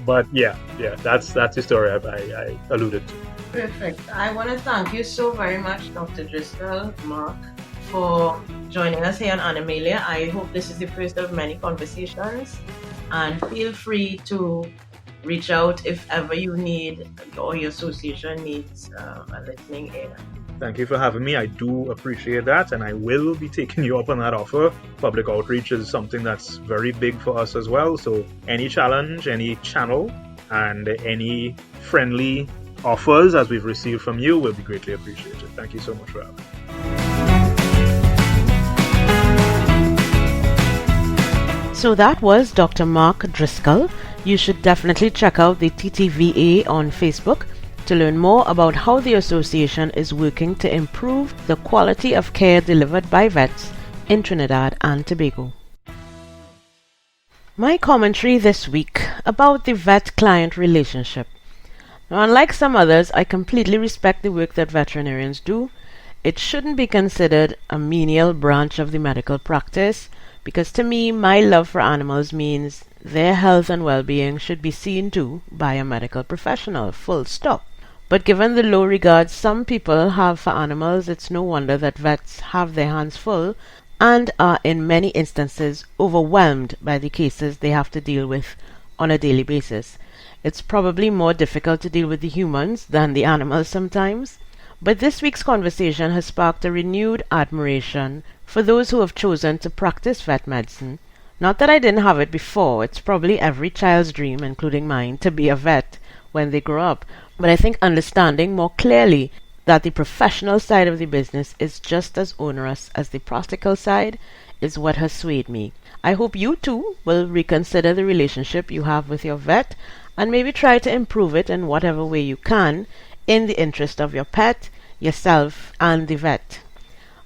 But yeah, that's the story I alluded to. Perfect. I want to thank you so very much, Dr. Driscoll, Marc, for joining us here on Animalia. I hope this is the first of many conversations, and feel free to reach out if ever you need or your association needs a listening ear. Thank you for having me. I do appreciate that, and I will be taking you up on that offer. Public outreach is something that's very big for us as well. So any challenge, any channel, and any friendly offers as we've received from you will be greatly appreciated. Thank you so much for having me. So that was Dr. Marc Driscoll. You should definitely check out the TTVA on Facebook to learn more about how the association is working to improve the quality of care delivered by vets in Trinidad and Tobago. My commentary this week about the vet-client relationship. Now, unlike some others, I completely respect the work that veterinarians do. It shouldn't be considered a menial branch of the medical practice, because to me, my love for animals means their health and well-being should be seen to by a medical professional, full stop. But given the low regard some people have for animals, it's no wonder that vets have their hands full and are in many instances overwhelmed by the cases they have to deal with on a daily basis. It's probably more difficult to deal with the humans than the animals sometimes. But this week's conversation has sparked a renewed admiration for those who have chosen to practice vet medicine. Not that I didn't have it before, it's probably every child's dream, including mine, to be a vet when they grow up. But I think understanding more clearly that the professional side of the business is just as onerous as the practical side is what has swayed me. I hope you too will reconsider the relationship you have with your vet and maybe try to improve it in whatever way you can in the interest of your pet, yourself, and the vet.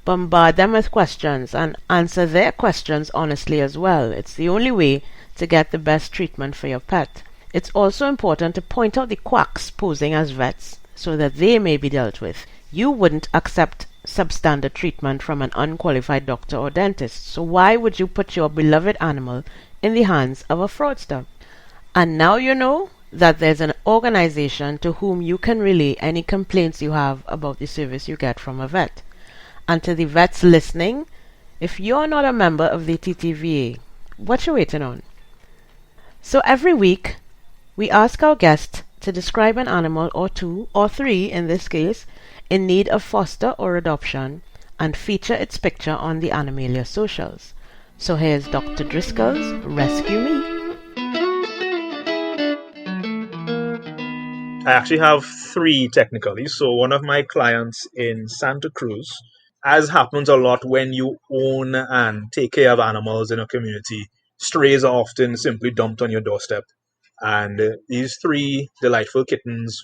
Bombard them with questions and answer their questions honestly as well. It's the only way to get the best treatment for your pet. It's also important to point out the quacks posing as vets so that they may be dealt with. You wouldn't accept substandard treatment from an unqualified doctor or dentist, so why would you put your beloved animal in the hands of a fraudster? And now you know that there's an organization to whom you can relay any complaints you have about the service you get from a vet. And to the vets listening, if you're not a member of the TTVA, what you waiting on? So every week, we ask our guests to describe an animal or two, or three in this case, in need of foster or adoption, and feature its picture on the Animalia socials. So here's Dr. Driscoll's Rescue Me. I actually have three technically. So one of my clients in Santa Cruz, as happens a lot when you own and take care of animals in a community, strays are often simply dumped on your doorstep. And these three delightful kittens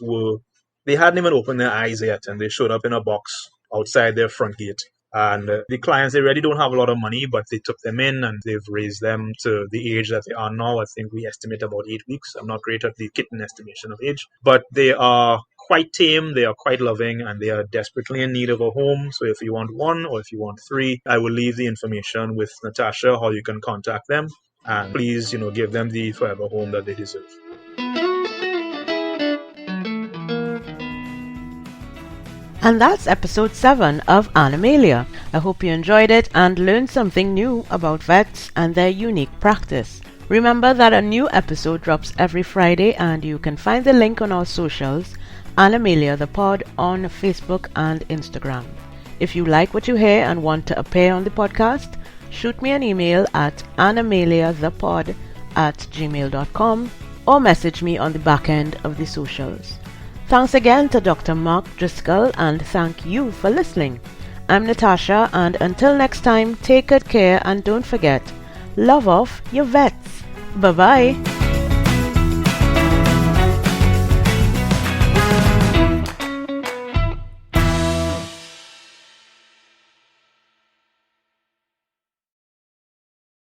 they hadn't even opened their eyes yet, and they showed up in a box outside their front gate. And the clients, they really don't have a lot of money, but they took them in and they've raised them to the age that they are now. I think we estimate about 8 weeks. I'm not great at the kitten estimation of age, but they are quite tame, they are quite loving, and they are desperately in need of a home. So if you want one or if you want three, I will leave the information with Natasha, how you can contact them. And please, give them the forever home that they deserve. And that's episode 7 of Animalia. I hope you enjoyed it and learned something new about vets and their unique practice. Remember that a new episode drops every Friday, and you can find the link on our socials, Animalia the Pod, on Facebook and Instagram. If you like what you hear and want to appear on the podcast, shoot me an email at animaliathepod@gmail.com or message me on the back end of the socials. Thanks again to Dr. Marc Driscoll, and thank you for listening. I'm Natasha, and until next time, take good care and don't forget, love off your vets. Bye-bye.